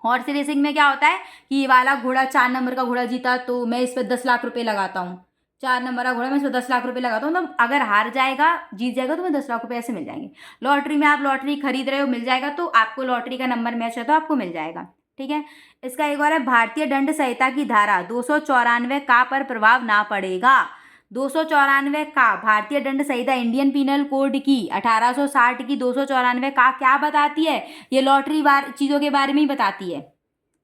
हॉर्स रेसिंग में क्या होता है कि ये वाला घोड़ा 4 नंबर का घोड़ा जीता तो मैं इस पर 10 लाख रुपए लगाता हूँ, 4 नंबर का घोड़ा मैं इस पर 10 लाख रुपए लगाता हूँ, तो अगर हार जाएगा जीत जाएगा तो मैं 10 लाख रुपए ऐसे मिल जाएंगे। लॉटरी में आप लॉटरी खरीद रहे हो, मिल जाएगा, तो आपको लॉटरी का नंबर मैच है तो आपको मिल जाएगा। ठीक है, इसका एक और है, भारतीय दंड संहिता की धारा 294 का पर प्रभाव ना पड़ेगा। 294 का भारतीय दंड संहिता इंडियन पीनल कोड की 1860 की 294 का क्या बताती है, ये लॉटरी चीज़ों के बारे में ही बताती है।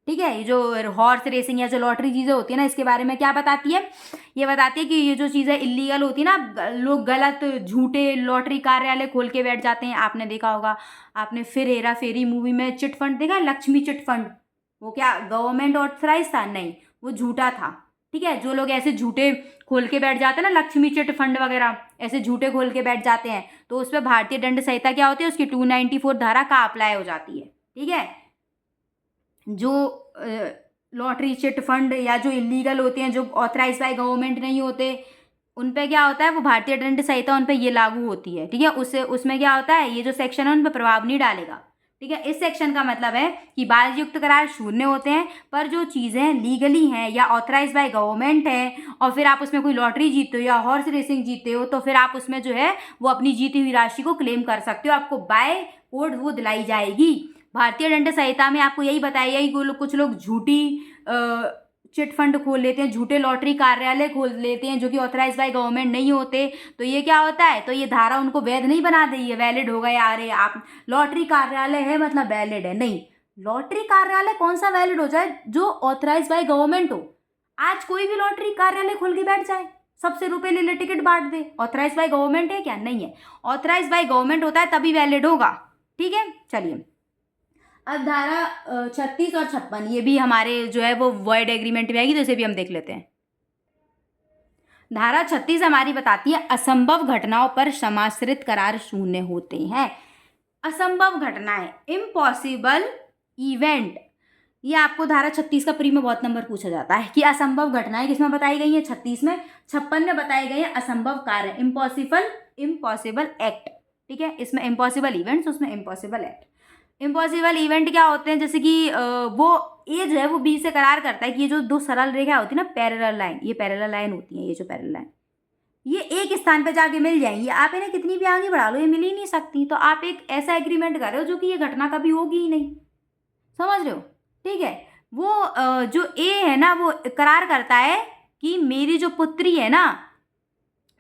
ठीक है, ये जो हॉर्स रेसिंग या जो लॉटरी चीज़ें होती है ना, इसके बारे में क्या बताती है, ये बताती है कि ये जो चीज़ें इलीगल होती है ना, लोग गलत झूठे लॉटरी कार्यालय खोल के बैठ जाते हैं। आपने देखा होगा, आपने फिर हेरा फेरी मूवी में चिट फंड देखा, लक्ष्मी चिट फंड, वो क्या गवर्नमेंट ऑथराइज था, नहीं, वो झूठा था। ठीक है, जो लोग ऐसे झूठे खोल के बैठ जाते हैं ना, लक्ष्मी चिट फंड वगैरह ऐसे झूठे खोल के बैठ जाते हैं, तो उस पर भारतीय दंड संहिता क्या होती है, उसकी 294 धारा का अप्लाई हो जाती है। ठीक है, जो लॉटरी चिट फंड या जो इलीगल होते हैं, जो ऑथराइज बाय गवर्नमेंट नहीं होते, उन पे क्या होता है, वो भारतीय दंड संहिता उन पे ये लागू होती है। ठीक है, उसमें क्या होता है, ये जो सेक्शन है उन पर प्रभाव नहीं डालेगा। ठीक है, इस सेक्शन का मतलब है कि बाल युक्त करार शून्य होते हैं, पर जो चीज़ें लीगली हैं या ऑथराइज बाय गवर्नमेंट है, और फिर आप उसमें कोई लॉटरी जीतते हो या हॉर्स रेसिंग जीतते हो, तो फिर आप उसमें जो है वो अपनी जीती हुई राशि को क्लेम कर सकते हो, आपको बाय कोर्ट वो दिलाई जाएगी। भारतीय दंड संहिता में आपको यही बताया गया कि कुछ लोग झूठी चिट फंड खोल लेते हैं, झूठे लॉटरी कार्यालय खोल लेते हैं जो कि ऑथराइज बाय गवर्नमेंट नहीं होते, तो ये क्या होता है, तो ये धारा उनको वैध नहीं बना रही है, वैलिड हो गया। अरे आप लॉटरी कार्यालय है मतलब वैलिड है, नहीं, लॉटरी कार्यालय कौन सा वैलिड हो जाए, जो ऑथराइज बाय गवर्नमेंट हो। आज कोई भी लॉटरी कार्यालय खोल के बैठ जाए, सबसे रुपए ले ले, टिकट बांट दे, ऑथराइज बाय गवर्नमेंट है क्या, नहीं है। ऑथराइज बाय गवर्नमेंट होता है तभी वैलिड होगा। ठीक है, चलिए अब धारा 36 और 56 ये भी हमारे जो है वो वॉइड एग्रीमेंट में आएगी, तो इसे भी हम देख लेते हैं। धारा 36 हमारी बताती है असंभव घटनाओं पर समाश्रित करार शून्य होते हैं। असंभव घटनाएं, इम्पॉसिबल इवेंट, ये आपको धारा 36 का प्री में बहुत नंबर पूछा जाता है कि असंभव घटनाएं किसमें बताई गई है, 36 में। 56 में बताए गए हैं असंभव कार्य, इम्पॉसिबल एक्ट। ठीक है, इसमें इम्पॉसिबल इवेंट्स, उसमें इम्पॉसिबल एक्ट। इम्पॉसिबल इवेंट क्या होते हैं, जैसे कि वो ए जो है वो बी से करार करता है कि ये जो दो सरल रेखा होती है ना, पैरेलल लाइन, ये पैरेलल लाइन होती है, ये जो पैरेलल लाइन, ये एक स्थान पे जाके मिल जाएंगी, आप इन्हें कितनी भी आगे बढ़ा लो ये मिल ही नहीं सकती। तो आप एक ऐसा एग्रीमेंट कर रहे हो जो कि ये घटना कभी होगी ही नहीं, समझ रहे हो? ठीक है, वो जो ए है ना वो करार करता है कि मेरी जो पुत्री है ना,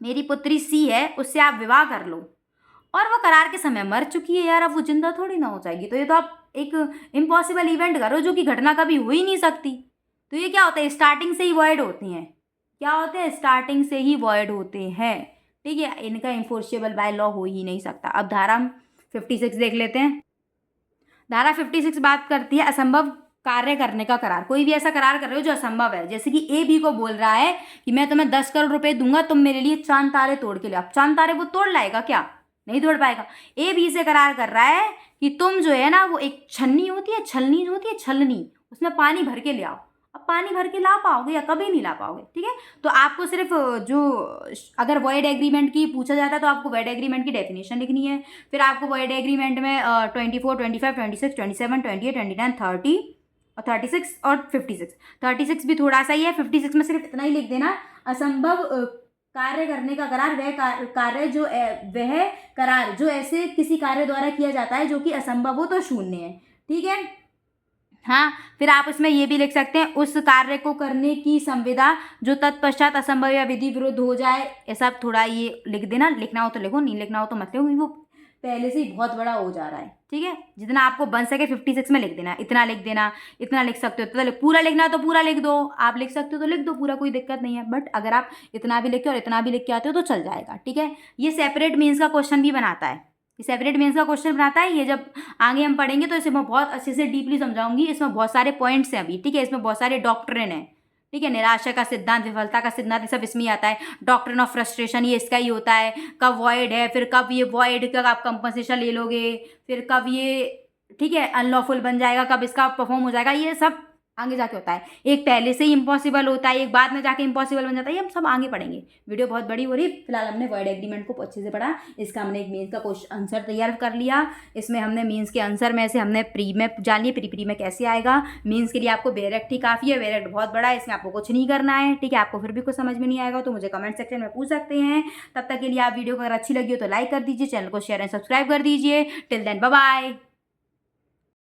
मेरी पुत्री सी है, उससे आप विवाह कर लो, और वो करार के समय मर चुकी है यार, अब वो जिंदा थोड़ी ना हो जाएगी। तो ये तो आप एक इम्पॉसिबल इवेंट करो जो कि घटना कभी हो ही नहीं सकती। तो ये क्या होता है, स्टार्टिंग से ही वॉइड होती हैं। क्या होते हैं, स्टार्टिंग से ही वॉइड होते हैं। ठीक है, इनका इन्फोर्सेबल बाय लॉ हो ही नहीं सकता। अब धारा 56 देख लेते हैं। धारा 56 बात करती है असंभव कार्य करने का करार। कोई भी ऐसा करार कर रहे हो जो असंभव है, जैसे कि ए बी को बोल रहा है कि मैं तुम्हें 10 करोड़ रुपए दूंगा, तुम मेरे लिए चांद तारे तोड़ के ले। अब चांद तारे वो तोड़ लाएगा क्या? नहीं तोड़ पाएगा। ए बी से करार कर रहा है कि तुम जो है ना वो एक छन्नी होती है, छलनी जो होती है, छलनी, उसमें पानी भर के ले आओ। अब पानी भर के ला पाओगे या कभी नहीं ला पाओगे। ठीक है, तो आपको सिर्फ जो अगर वॉइड एग्रीमेंट की पूछा जाता है तो आपको वॉइड एग्रीमेंट की डेफिनेशन लिखनी है। फिर आपको वॉइड एग्रीमेंट में 24, 25, 26, 27, 28, 29, 30 और 36 और 56। 36 भी थोड़ा सा ही है। 56 में सिर्फ इतना ही लिख देना, असंभव कार्य करने का करार वह कार्य जो वह करार जो ऐसे किसी कार्य द्वारा किया जाता है जो कि असंभव हो तो शून्य है। ठीक है, हाँ। फिर आप उसमें ये भी लिख सकते हैं, उस कार्य को करने की संविदा जो तत्पश्चात असंभव या विधि विरुद्ध हो जाए। ऐसा थोड़ा ये लिख देना, लिखना हो तो लिखो, नहीं लिखना हो तो मत लिखो, क्योंकि वो पहले से ही बहुत बड़ा हो जा रहा है। ठीक है, जितना आपको बन सके 56 में लिख देना, इतना लिख देना, इतना लिख सकते हो तो पूरा लिखना हो तो पूरा लिख दो, आप लिख सकते हो तो लिख दो पूरा, कोई दिक्कत नहीं है। बट अगर आप इतना भी लिख के और इतना भी लिख के आते हो तो चल जाएगा। ठीक है, ये सेपरेट मीन्स का क्वेश्चन भी बनाता है, ये सेपरेट मीन्स का क्वेश्चन बनाता है। ये जब आगे हम पढ़ेंगे तो इसे मैं बहुत अच्छे से डीपली समझाऊंगी। इसमें बहुत सारे पॉइंट्स हैं अभी। ठीक है, इसमें बहुत सारे डॉक्ट्रिन हैं। ठीक है, निराशा का सिद्धांत, विफलता का सिद्धांत, ये सब इसमें ही आता है। डॉक्ट्रिन ऑफ फ्रस्ट्रेशन ये इसका ही होता है। कब वॉइड है, फिर कब ये वॉइड का आप कंपनसेशन ले लोगे, फिर कब ये ठीक है अनलॉफुल बन जाएगा, कब इसका परफॉर्म हो जाएगा, ये सब आगे जाके होता है। एक पहले से ही इम्पॉसिबल होता है, एक बाद में जाके इम्पॉसिबल बन जाता है, ये हम सब आगे पढ़ेंगे। वीडियो बहुत बड़ी हो रही है, फिलहाल हमने वर्ड एग्रीमेंट को अच्छे से पढ़ा। इसका हमने एक मीन्स का क्वेश्चन आंसर तैयार कर लिया। इसमें हमने मीन्स के आंसर में से हमने प्री में जान लिया, प्री में कैसे आएगा। मीन्स के लिए आपको बेरेक्ट ही काफ़ी है, बेरेक्ट बहुत बड़ा है, इसमें आपको कुछ नहीं करना है। ठीक है, आपको फिर भी कुछ समझ में नहीं आएगा तो मुझे कमेंट सेक्शन में पूछ सकते हैं। तब तक के लिए आप वीडियो को अगर अच्छी लगी हो तो लाइक कर दीजिए, चैनल को शेयर एंड सब्सक्राइब कर दीजिए। Till then bye bye.